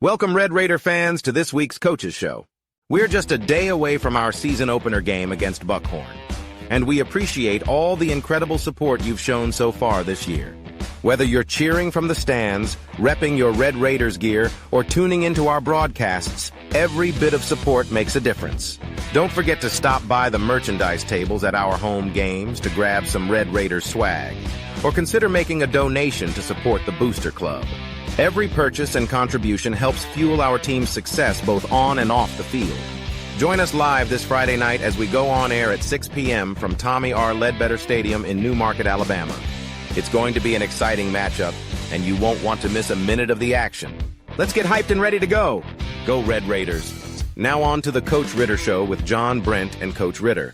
Welcome, Red Raider fans, to this week's Coaches Show. We're just a day away from our season opener game against Buckhorn, and we appreciate all the incredible support you've shown so far this year. Whether you're cheering from the stands, repping your Red Raiders gear, or tuning into our broadcasts, every bit of support makes a difference. Don't forget to stop by the merchandise tables at our home games to grab some Red Raiders swag, or consider making a donation to support the Booster Club. Every purchase and contribution helps fuel our team's success both on and off the field. Join us live this Friday night as we go on air at 6 p.m. from Tommy R. Ledbetter Stadium in Newmarket, Alabama. It's going to be an exciting matchup, and you won't want to miss a minute of the action. Let's get hyped and ready to go. Go Red Raiders. Now on to the Coach Ritter Show with John, Brent, and Coach Ritter.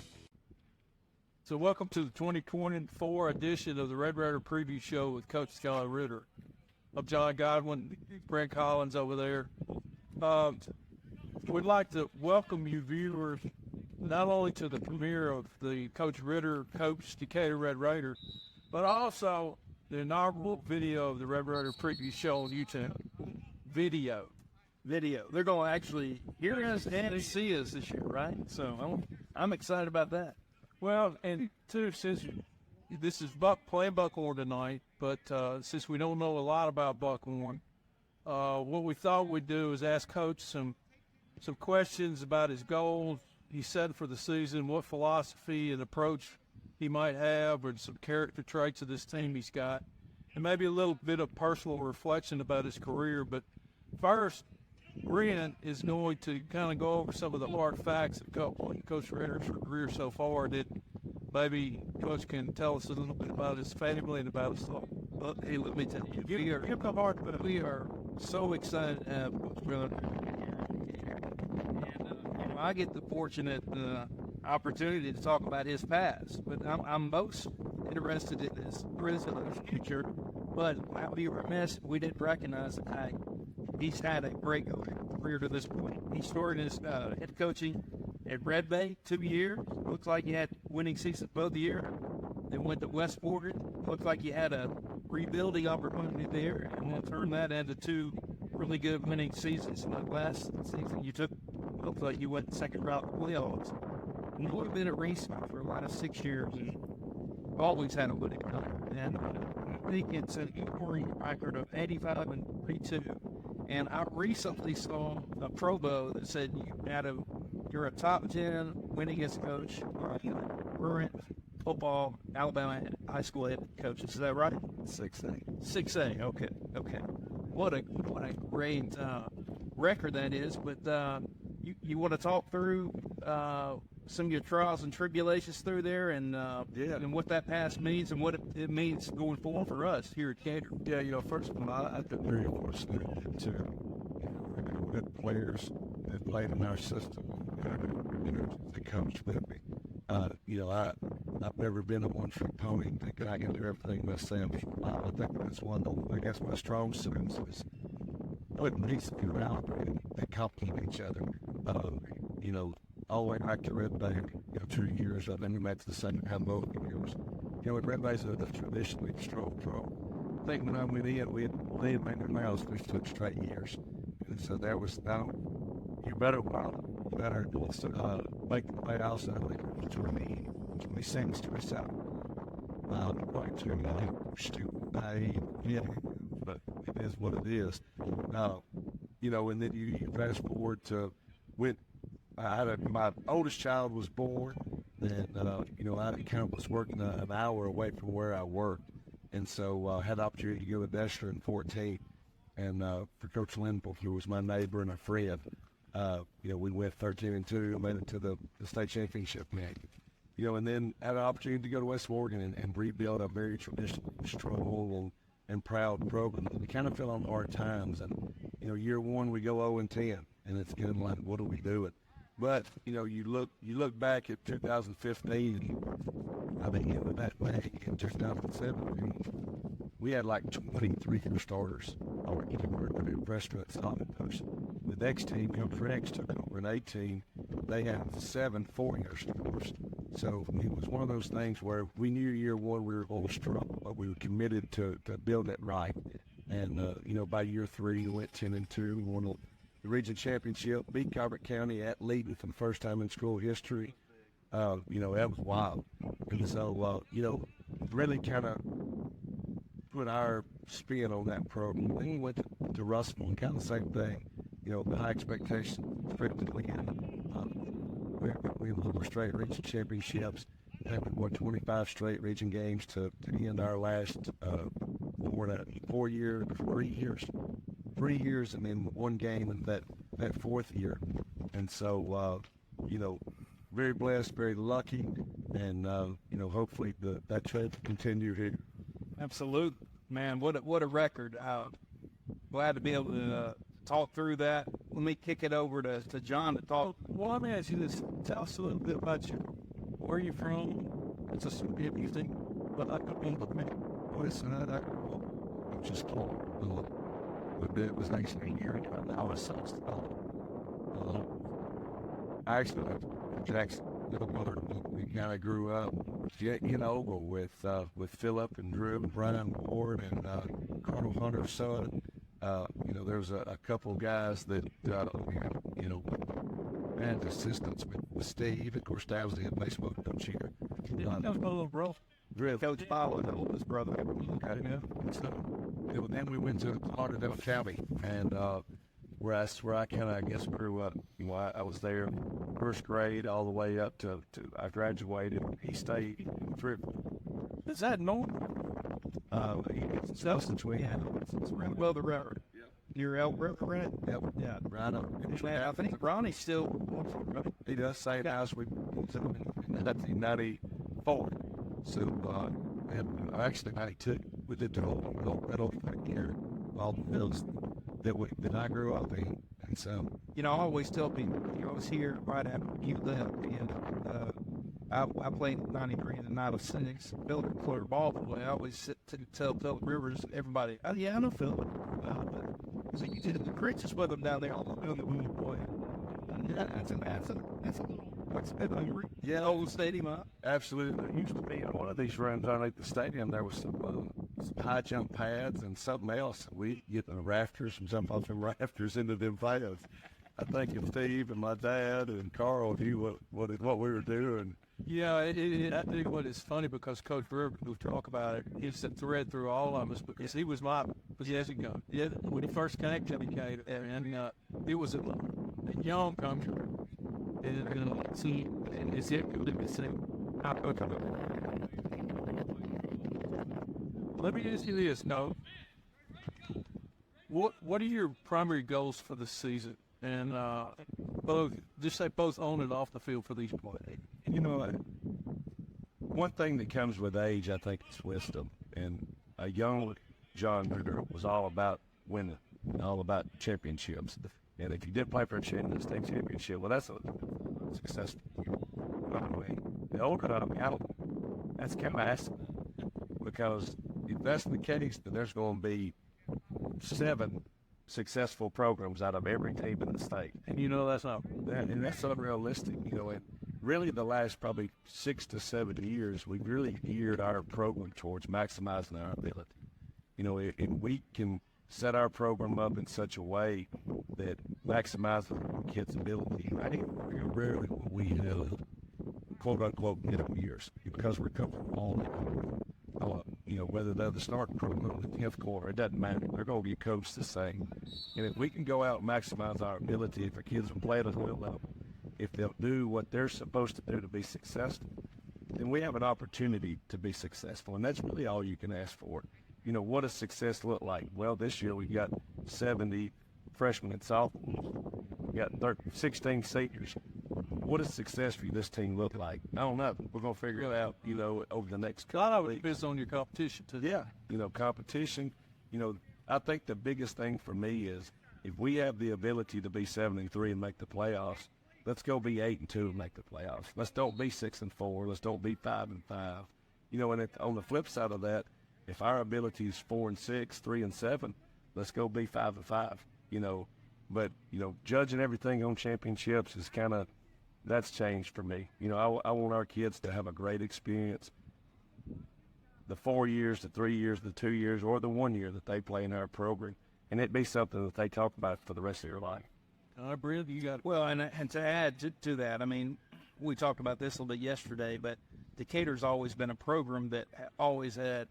So welcome to the 2024 edition of the Red Raider Preview Show with Coach John Ritter. I'm John Godwin, Brent Collins over there. We'd like to welcome you viewers not only to the premiere of the Coach Ritter Coach Decatur Red Raiders, but also the inaugural video of the Red Raider Preview Show on YouTube. Video. They're going to actually hear us and see us this year, right? So I'm excited about that. Well, and too, since this is playing Buckhorn tonight, but since we don't know a lot about Buckhorn, what we thought we'd do is ask Coach some questions about his goals he set for the season, what philosophy and approach he might have, or some character traits of this team he's got, and maybe a little bit of personal reflection about his career. But first, Brent is going to kind of go over some of the hard facts of Coach Ritter's career so far that maybe Coach can tell us a little bit about his family and about his life. Hey, let me tell you, we are so excited to have Coach Ritter. And I get the fortunate opportunity to talk about his past, but I'm most interested in his present future. But I'll be remiss if we didn't recognize the fact he's had a great career to this point. He started his head coaching at Red Bay 2 years. Looks like he had winning seasons both years. Then went to Westport. Looked like he had a rebuilding opportunity there, and then turned that into 2 really good winning seasons. And the last season you took, looked like you went second round of playoffs. And would have been at Reese for the last 6 years. Always had a winning record. And I think it's an important record of 85 and 32. And I recently saw a promo that said you're a top 10 winningest coach in current football Alabama high school head coaches. Is that right? 6A. 6A. Okay. What a great record that is. But you want to talk through some of your trials and tribulations through there, and what that past means and what it means going forward for us here at Decatur. Yeah, first of all, I've been very fortunate to with players that played in our system, that coached with me. I've never been a one-trick pony thinking I can do everything myself. I think that's one of, I guess, my strong suits is putting pieces around that complement each other. All the way back to Red Bay, 2 years, I've been back to the second half both years. At Red Bay's a traditionally strong pro. I think when I went in, we had made the miles 6 straight years. And so that was now, you better make the playoffs out like 26 to us out. Quite too stupid. But it is what it is. And then you fast forward to when my oldest child was born, and I kind of was working an hour away from where I worked, and so I had the opportunity to go to Dexter in 14, and for Coach Linville, who was my neighbor and a friend, we went 13-2, made it to the state championship game, and then had an opportunity to go to West Morgan and rebuild a very traditional, strong and proud program. We kind of fell on hard times, and year one we go 0-10, and it's kind of like, what are we doing? But you look back at 2015. I mean, back in 2017, we had like 23 starters. Or restaurants on the post. The next team, Coach Rex, took over in 18. They had 7 4-year starters. So it was one of those things where we knew year one we were going to struggle, but we were committed to build it right. And, by year 3, we went 10-2, won the region championship, beat Calvert County at Leaden for the first time in school history. That was wild. And so, really kind of put our spin on that program. Then we went to Russell, and kind of the same thing. The high expectations, effectively, we were straight region championships. We won 25 straight region games to end our last 3 years, and then one game in that fourth year. And so, very blessed, very lucky, and hopefully that trend will continue here. Absolutely, man. What a record. Glad to be able to talk through that. Let me kick it over to John to talk. Well, let me ask you this. Tell us a little bit about where you're from. It's a significant, but I could be looking at. Listen, I just told it was actually here. I was so I actually lived in Jackson. We kind of grew up, with Philip and Drew and Brian Ward and Colonel Hunter's son. There was a couple guys that, and assistants with Steve. Of course, Dad was the head baseball coach here. That was my little bro. Really? Coach Bauer, the oldest brother. Okay. Yeah. So, then we went to Lauderdale County, and where I kind of, I guess, grew up. I was there first grade all the way up to I graduated. He stayed through. Is that normal? Since we had Well, the record. You're out, Brent? Yep. Yeah. Right up. I think Ronnie's still. He does same house we set him in 1994. So, and actually 92. We did the whole thing here, all the fields that I grew up in. And so, I always tell people, I was here right after you left, and I played in 93 and 96, building Florida ball. I always tell Philip Rivers, everybody, I know Philip. So you did the creatures with them down there on the moon, boy. Yeah, that's a what's that hungry? Yeah, old stadium, huh? Absolutely. There used to be on one of these runs underneath the stadium, there was some high jump pads and something else. We get the rafters and jump off them rafters into them pads. I think if Steve and my dad and Carl knew what we were doing. Yeah, I think what is funny because Coach Ritter, who talk about it, he's the thread through all of us because he was my possession coach. Yeah, when he first connected to Decatur, and it was a young country. And see, and it's it could be seen. Let me ask you this, no. What are your primary goals for the season? And both on and off the field for these players. One thing that comes with age, I think, is wisdom. And a young John Ritter was all about winning, all about championships. And if you did play for a state championship, well, that's a successful year. The older I am, that's kind of asking. Because if that's the case, then there's going to be 7 successful programs out of every team in the state. And that's unrealistic. And really the last probably 6 to 7 years, we've really geared our program towards maximizing our ability. If we can set our program up in such a way that maximizes kids' ability, right? Rarely will we have quote unquote middle years because we're coming all whether they're the starting program or the 10th quarter, it doesn't matter. They're going to be coached the same. And if we can go out and maximize our ability, if our kids will play at a low level, if they'll do what they're supposed to do to be successful, then we have an opportunity to be successful. And that's really all you can ask for. What does success look like? Well, this year we've got 70 freshmen and sophomores. We got 16 seniors. What does success for this team look like? I don't know. We're going to figure it out, over the next couple of weeks. A lot of it depends on your competition, too. Yeah, competition. I think the biggest thing for me is if we have the ability to be 7-3 and make the playoffs, let's go be 8-2 and make the playoffs. Let's don't be 6-4. Let's don't be 5-5. And on the flip side of that, if our ability is 4-6, 3-7, let's go be 5-5. But judging everything on championships is kind of that's changed for me. I want our kids to have a great experience. the 4 years, the 3 years, the 2 years, or the 1 year that they play in our program, and it be something that they talk about for the rest of their life. Brent, you got Well, and to add to that, I mean, we talked about this a little bit yesterday, but Decatur's always been a program that always had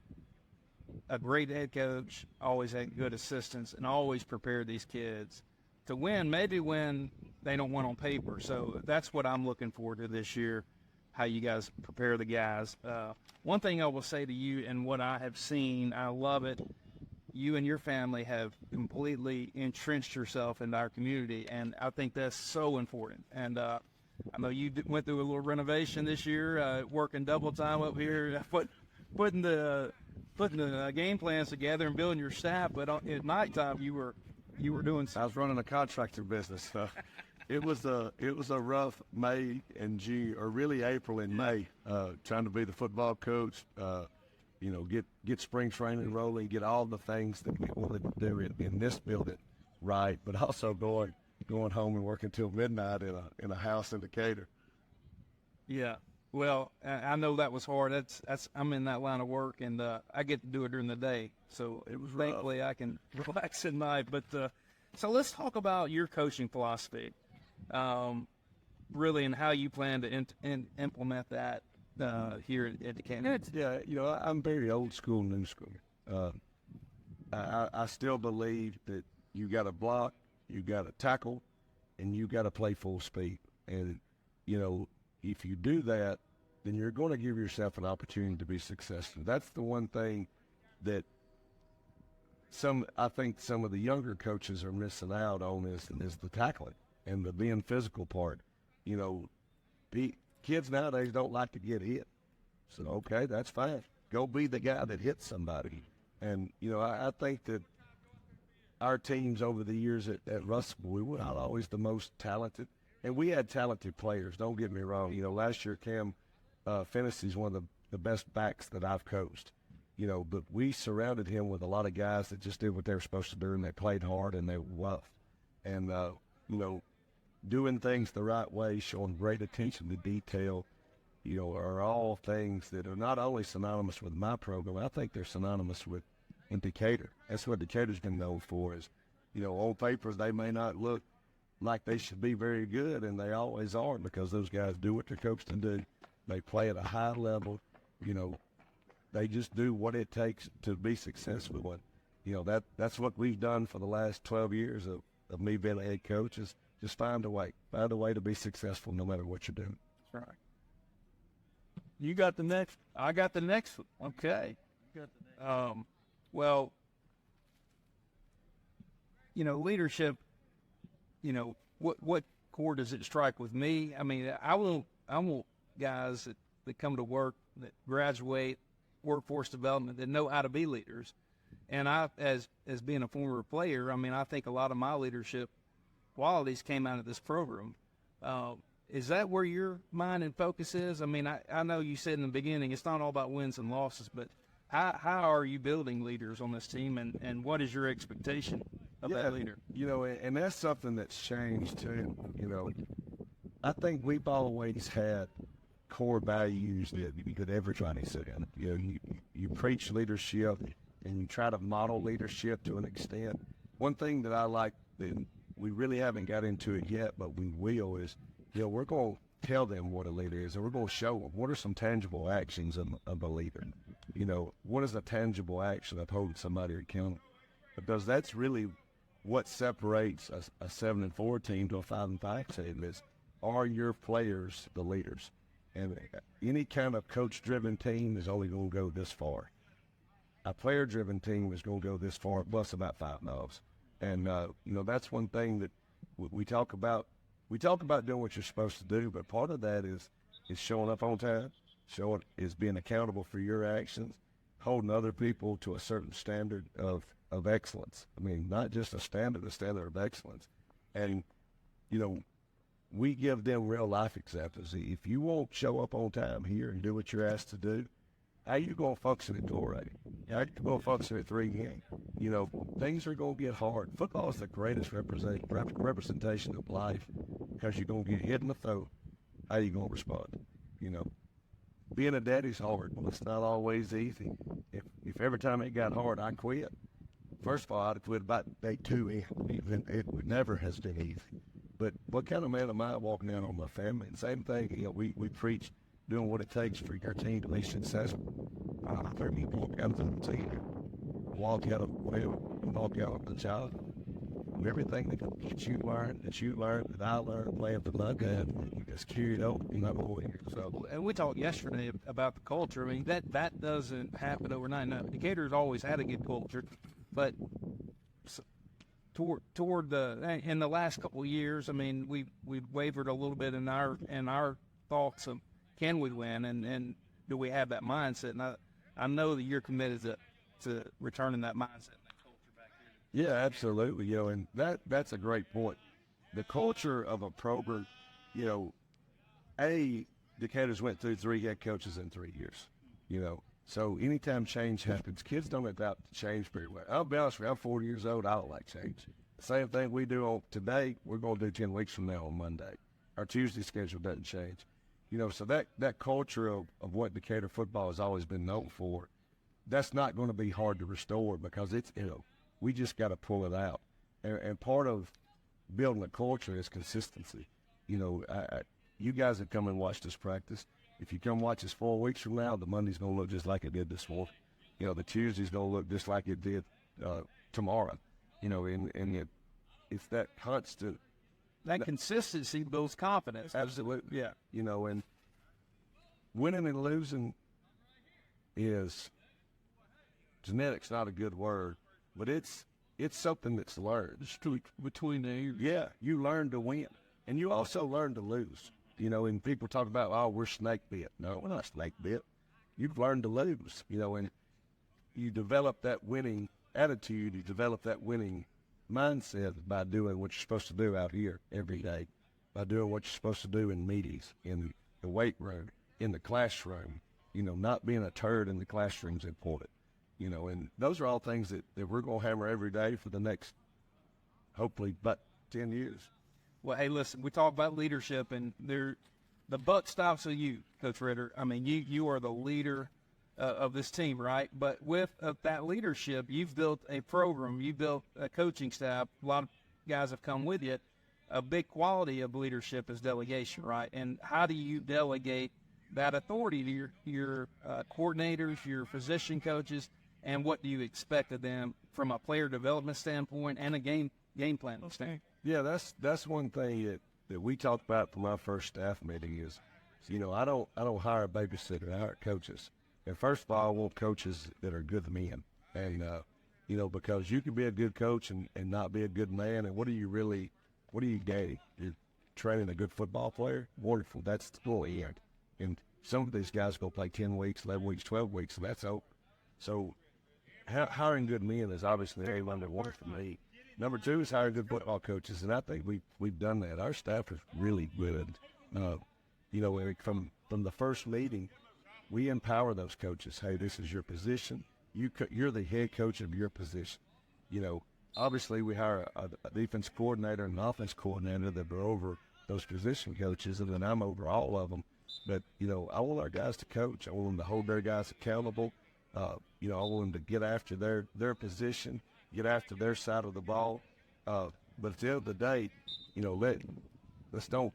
a great head coach, always had good assistants, and always prepared these kids to win, maybe when they don't win on paper. So that's what I'm looking forward to this year, how you guys prepare the guys. One thing I will say to you, and what I have seen, I love it. You and your family have completely entrenched yourself in our community, and I think that's so important. And I know you went through a little renovation this year, working double time up here, putting the game plans together and building your staff. But at nighttime, you were doing. I was running a contractor business. It was a rough May and June, or really April and May, trying to be the football coach. Get spring training rolling, get all the things that we wanted to do in this building right, but also going home and working till midnight in a house in Decatur. Yeah. Well, I know that was hard. That's I'm in that line of work, and I get to do it during the day. So It was thankfully I can relax at night. But so let's talk about your coaching philosophy, really, and how you plan to implement that here at Decatur. Yeah, I'm very old school, new school. I still believe that you got to block, you got to tackle, and you got to play full speed. And if you do that, then you're going to give yourself an opportunity to be successful. That's the one thing that I think some of the younger coaches are missing out on is the tackling and the being physical part. Kids nowadays don't like to get hit. So, okay, that's fine. Go be the guy that hits somebody. And, I think that our teams over the years at Russell, we were not always the most talented. And we had talented players, don't get me wrong. Last year Cam Fennessy is one of the best backs that I've coached. But we surrounded him with a lot of guys that just did what they were supposed to do, and they played hard and they were rough. And, doing things the right way, showing great attention to detail, are all things that are not only synonymous with my program, I think they're synonymous with in Decatur. That's what Decatur's been known for is, on paper they may not look like they should be very good, and they always are because those guys do what they're coached to do. They play at a high level. They just do what it takes to be successful. And, that's what we've done for the last 12 years of me being a head coach is just find a way to be successful no matter what you're doing. That's right. you got the next. I got the next one. Okay. You got the next. Well, leadership, what chord does it strike with me? I mean, I want guys that come to work, that graduate, workforce development, that know how to be leaders. And I, as being a former player, I mean, I think a lot of my leadership qualities came out of this program. Is that where your mind and focus is? I mean, I know you said in the beginning it's not all about wins and losses, but how are you building leaders on this team, and what is your expectation of that leader? And that's something that's changed too. I think we've always had core values that everybody said. You preach leadership and you try to model leadership to an extent. One thing that I like that we really haven't got into it yet, but we will is, we're going to tell them what a leader is, and we're going to show them what are some tangible actions of a leader. What is a tangible action of holding somebody accountable? Because that's really what separates a 7-4 team to a 5-5 team is, are your players the leaders? And any kind of coach-driven team is only going to go this far. A player-driven team is going to go this far, plus about 5 miles. And, that's one thing that we talk about. We talk about doing what you're supposed to do, but part of that is showing up on time, is being accountable for your actions, holding other people to a certain standard of excellence. I mean, not just a standard of excellence. And, we give them real life examples. If you won't show up on time here and do what you're asked to do, how you going to function at 2:80? How you going to function at 3 games? Things are going to get hard. Football is the greatest representation of life because you're going to get hit in the throat. How you going to respond? being a daddy's hard. Well, it's not always easy. If every time it got hard, I quit. First of all, I'd quit about day 2. It never has been easy. But what kind of man am I walking down on my family? And same thing, we preach doing what it takes for your team to be successful. For me, walk out of the team, walk out of the job. Everything that you learned, that I learned, playing for my dad, just carried over in my boy here. So, And we talked yesterday about the culture. I mean, that doesn't happen overnight. Now, Decatur's always had a good culture, but toward in the last couple of years, I mean, we wavered a little bit in our thoughts of can we win and do we have that mindset? And I know that you're committed to returning that mindset. yeah, absolutely. And that's a great point. The culture of a program, Decatur's went through 3 head coaches in 3 years, So anytime change happens, kids don't adapt to change very well. I'll be honest with you, I'm 40 years old. I don't like change. The same thing we do on today, we're going to do 10 weeks from now on Monday. Our Tuesday schedule doesn't change. So that culture of what Decatur football has always been known for, that's not going to be hard to restore because it's, we just got to pull it out. And part of building a culture is consistency. You guys have come and watched us practice. If you come watch us 4 weeks from now, the Monday's going to look just like it did this morning. The Tuesday's going to look just like it did tomorrow. And it's that constant. That consistency builds confidence. Absolutely. Yeah. And winning and losing is, genetics not a good word, but it's something that's learned. The street between the ears. Yeah, you learn to win. And you also learn to lose. And people talk about, oh, we're snake bit. No, we're not snake bit. You've learned to lose, and you develop that winning attitude, you develop that winning mindset by doing what you're supposed to do out here every day, by doing what you're supposed to do in meetings, in the weight room, in the classroom. Not being a turd in the classroom is important. And those are all things that we're going to hammer every day for the next, hopefully, about 10 years. Well, hey, listen, we talk about leadership, and the buck stops with you, Coach Ritter. I mean, you are the leader of this team, right? But with that leadership, you've built a program, you've built a coaching staff. A lot of guys have come with you. A big quality of leadership is delegation, right? And how do you delegate that authority to your coordinators, your position coaches, and what do you expect of them from a player development standpoint and a game plan standpoint? Yeah, that's one thing that we talked about from our first staff meeting is, I don't hire a babysitter. I hire coaches. And first of all, I want coaches that are good men. And, because you can be a good coach and not be a good man. And what are you gaining? You're training a good football player? Wonderful. That's the full end. And some of these guys go play 10 weeks, 11 weeks, 12 weeks, and that's over. So hiring good men is obviously number one for me. Number 2 is hiring good football coaches, and I think we've done that. Our staff is really good. From the first meeting, we empower those coaches. Hey, this is your position. You're the head coach of your position. Obviously we hire a defense coordinator and an offense coordinator that are over those position coaches, and then I'm over all of them. But, I want our guys to coach. I want them to hold their guys accountable. I want them to get after their position, get after their side of the ball. But at the end of the day, let's don't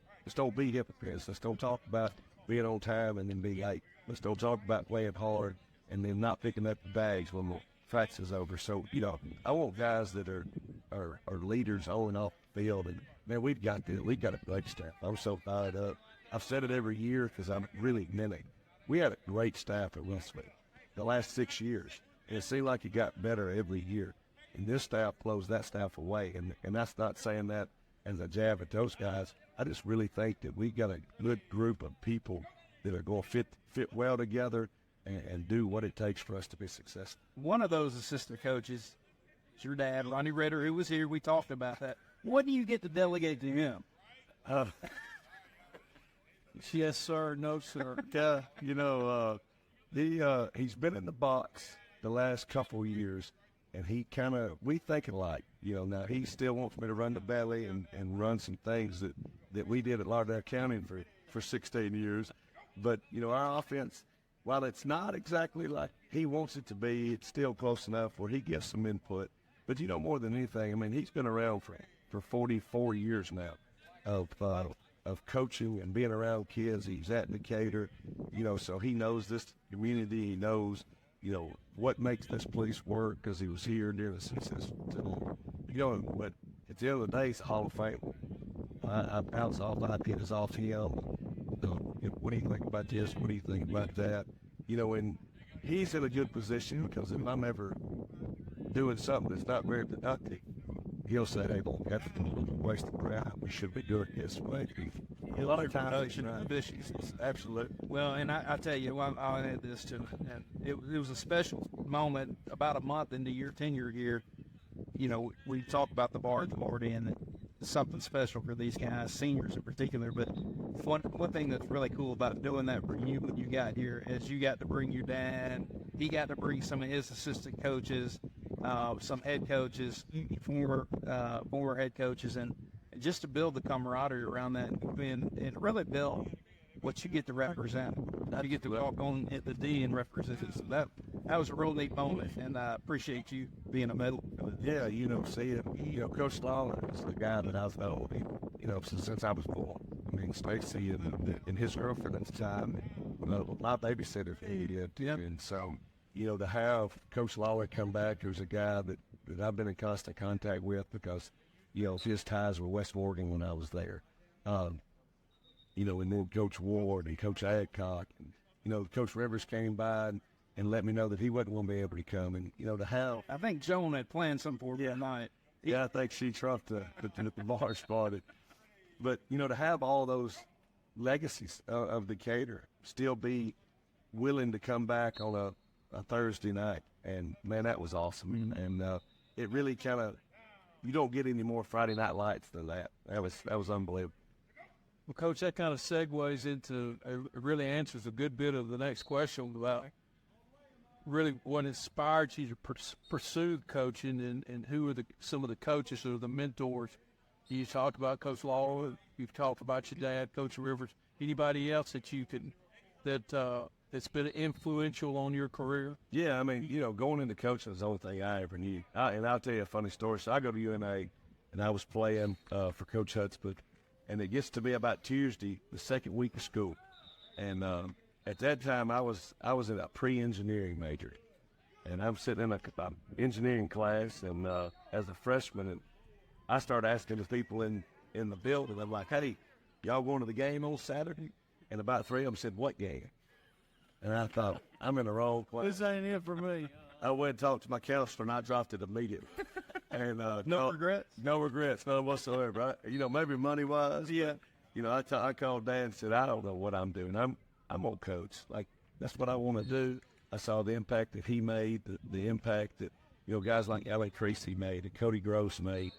be hypocrites. Let's don't talk about being on time and then be late. Let's don't talk about playing hard and then not picking up the bags when the practice is over. So, I want guys that are leaders on and off the field. And, man, we've got a great staff. I'm so fired up. I've said it every year because I'm really meant it. We had a great staff at Westfield the last 6 years, and it seemed like it got better every year. And this staff blows that staff away. And that's not saying that as a jab at those guys. I just really think that we got a good group of people that are going to fit well together and do what it takes for us to be successful. One of those assistant coaches is your dad, Ronnie Ritter, who was here. We talked about that. What do you get to delegate to him? Yes, sir. No, sir. He's been in the box the last couple of years, and we think alike. Now he still wants me to run the belly and run some things that we did at Lauderdale County for 16 years. But, our offense, while it's not exactly like he wants it to be, it's still close enough where he gives some input. But, more than anything, I mean, he's been around for 44 years now of coaching and being around kids. He's at Decatur, so he knows this community. He knows, what makes this place work because he was here during the successful time. But at the end of the day, he's a Hall of Famer. I bounce all my ideas off him. What do you think about this? What do you think about that? And he's in a good position because if I'm ever doing something that's not very productive, he'll say, hey, well, that's a waste of time. We should be doing this way. A lot of times, absolutely. Well, and I tell you, I'll add this too. And it was a special moment about a month into your tenure here. We talked about the barge board and something special for these guys, seniors in particular. But one thing that's really cool about doing that for you when you got here is you got to bring your dad. He got to bring some of his assistant coaches, some head coaches, former head coaches, and just to build the camaraderie around that and really build what you get to represent. You get to walk on at the D and represent it. So that was a real neat moment, and I appreciate you being a medal. Yeah, Coach Lawler is the guy that I've known, since I was born. I mean, Stacy and his girlfriend at the time, my babysitter, and so, to have Coach Lawler come back, who's a guy that I've been in constant contact with because, his ties were West Morgan when I was there. And then Coach Ward and Coach Adcock, and, Coach Rivers came by and let me know that he wasn't going to be able to come. And, to have... I think Joan had planned something for me tonight. Yeah, I think she trumped the bar spotted. But, to have all those legacies of Decatur still be willing to come back on a Thursday night. And, man, that was awesome. Mm-hmm. And it really kind of... You don't get any more Friday night lights than that. That was unbelievable. Well, Coach, that kind of segues into, really answers a good bit of the next question about really what inspired you to pursue coaching and who are some of the coaches or the mentors. You talked about Coach Law, you've talked about your dad, Coach Rivers. Anybody else that you can, that's been influential on your career? Yeah, I mean, going into coaching is the only thing I ever knew. And I'll tell you a funny story. So I go to UNA, and I was playing for Coach Hudspeth, and it gets to be about Tuesday, the second week of school. And at that time, I was in a pre-engineering major, and I'm sitting in a engineering class, and as a freshman, and I started asking the people in the building, I'm like, hey, y'all going to the game on Saturday? And about three of them said, what game? And I thought, I'm in the wrong class. This ain't it for me. I went and talked to my counselor, and I dropped it immediately. And no regrets? No regrets, none whatsoever. Maybe money-wise. Yeah. I called Dad and said, I don't know what I'm doing. I'm gonna coach. Like, that's what I want to do. I saw the impact that he made, the impact that, guys like L.A. Creasy made and Cody Gross made.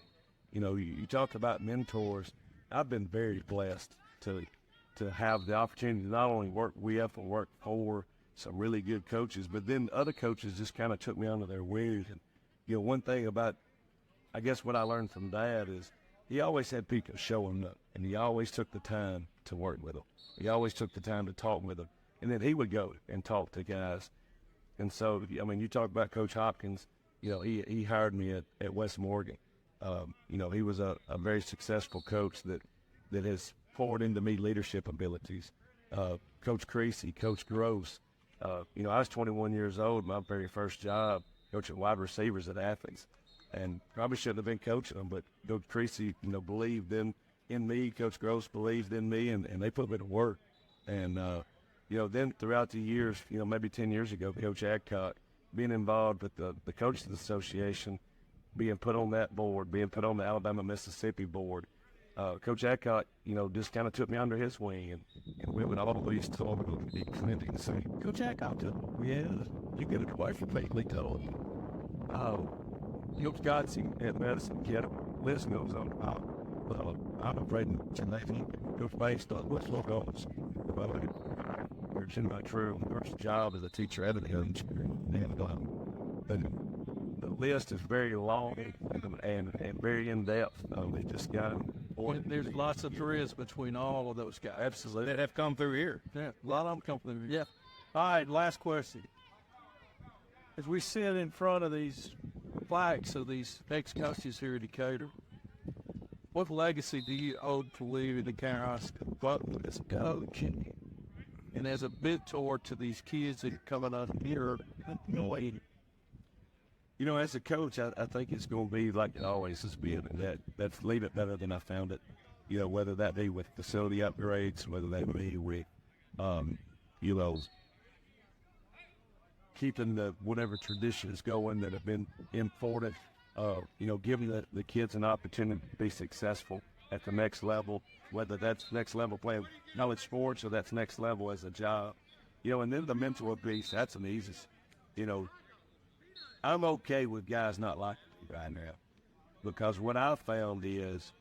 You talked about mentors. I've been very blessed to have the opportunity to not only work with and work for some really good coaches, but then other coaches just kind of took me under their wings. And, one thing about, I guess what I learned from Dad is he always had people showing up, and he always took the time to work with them. He always took the time to talk with them. And then he would go and talk to guys. And so, you talk about Coach Hopkins, he hired me at West Morgan. He was a very successful coach that has poured into me leadership abilities. Coach Creasy, Coach Gross. I was 21 years old, my very first job, coaching wide receivers at Athens. And probably shouldn't have been coaching them, but Coach Creasy, believed in me. Coach Gross believed in me, and they put me to work. And, then throughout the years, maybe 10 years ago, Coach Adcock, being involved with the Coaches Association, being put on that board, being put on the Alabama-Mississippi board, Coach Adcock, just kind of took me under his wing, and we would always talk about the clinic and say, Coach Adcock, yeah, you get it away from me, we told him. Coach Godsey at Madison, get him. List goes on. I'm afraid Coach Banks thought, what's what goes? It's in my true first job as a teacher and a coach. But the list is very long and very in-depth. They just got important. There's lots of threads between all of those guys. Absolutely. That have come through here. Yeah, a lot of them come from Yeah. All right, last question. As we sit in front of these flags of these ex-coaches here at Decatur, what legacy do you hope to leave in Decatur High School? What as a coach and as a mentor to these kids that are coming up here? You know, as a coach, I think it's going to be like it always has been, and that's leave it better than I found it. You know, whether that be with facility upgrades, whether that be with, you know, keeping the whatever traditions going that have been important, you know, giving the kids an opportunity to be successful at the next level, whether that's next level playing college sports or that's next level as a job, you know, and then the mentor piece, that's an easiest, you know. I'm okay with guys not liking me right now because what I found is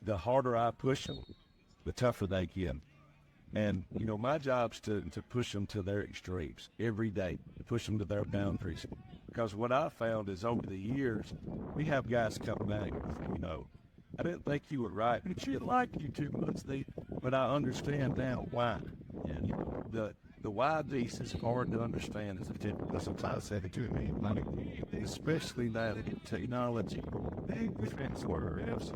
the harder I push them, the tougher they get. And, you know, my job's to push them to their extremes every day, to push them to their boundaries. Because what I found is over the years, we have guys come back, you know, I didn't think you were right, but she didn't like you too much, but I understand now why. And, you know, the why piece is hard to understand as a teacher. Sometimes I say it to me, especially now in technology. Defense workers,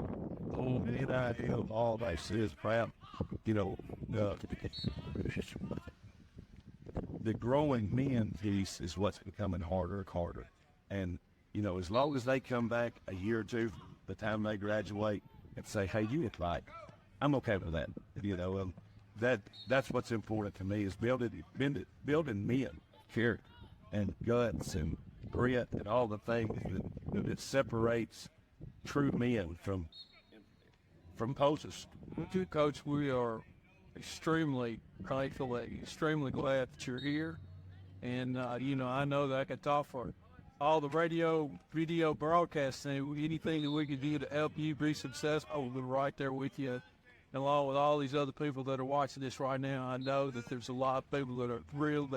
oh, man, I have all I see is proud. You know, the growing men piece is what's becoming harder and harder. And, you know, as long as they come back a year or two, the time they graduate, and say, hey, you did right, I'm okay with that. You know, that's what's important to me is building men, character, and guts, and grit, and all the things that separates true men from poses. Coach, we are extremely grateful, extremely glad that you're here. And, you know, I know that I can talk for all the radio, video broadcasting, anything that we can do to help you be successful, we're right there with you. And along with all these other people that are watching this right now, I know that there's a lot of people that are thrilled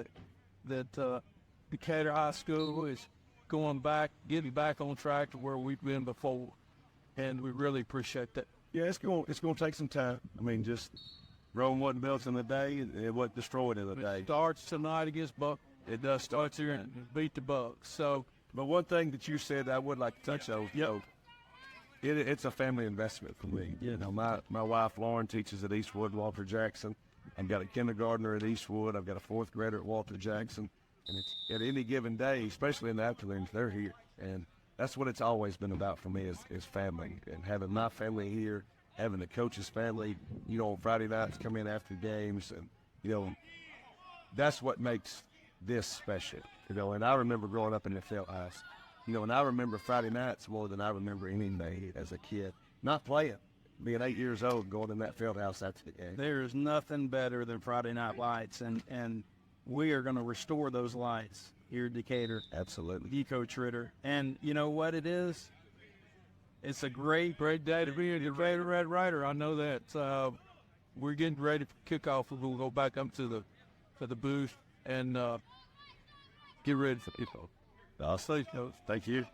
that Decatur High School is going back, getting back on track to where we've been before. And we really appreciate that. Yeah, it's going to take some time. I mean, just Rome wasn't built in a day, and it wasn't destroyed in a day. It starts tonight against Buck. It does start Here and beat the Bucks. So, but one thing that you said I would like to touch on, you know, it's a family investment for me. You know, my wife Lauren teaches at Eastwood, Walter Jackson. I've got a kindergartner at Eastwood. I've got a fourth grader at Walter Jackson. And it's, at any given day, especially in the afternoons, they're here. And that's what it's always been about for me is family. And having my family here, having the coach's family, you know, on Friday nights come in after games. And, you know, that's what makes this special. You know, and I remember growing up in the field house. You know, and I remember Friday nights more than I remember any day as a kid. Not playing, being 8 years old, going in that field house after the game. There is nothing better than Friday night lights, and we are going to restore those lights here in Decatur. Absolutely. You, Coach Ritter. And you know what it is? It's a great day to be a Decatur Red Rider. I know that. We're getting ready for kickoff. We'll go back up to the booth and get ready for kickoff. Awesome. Thank you.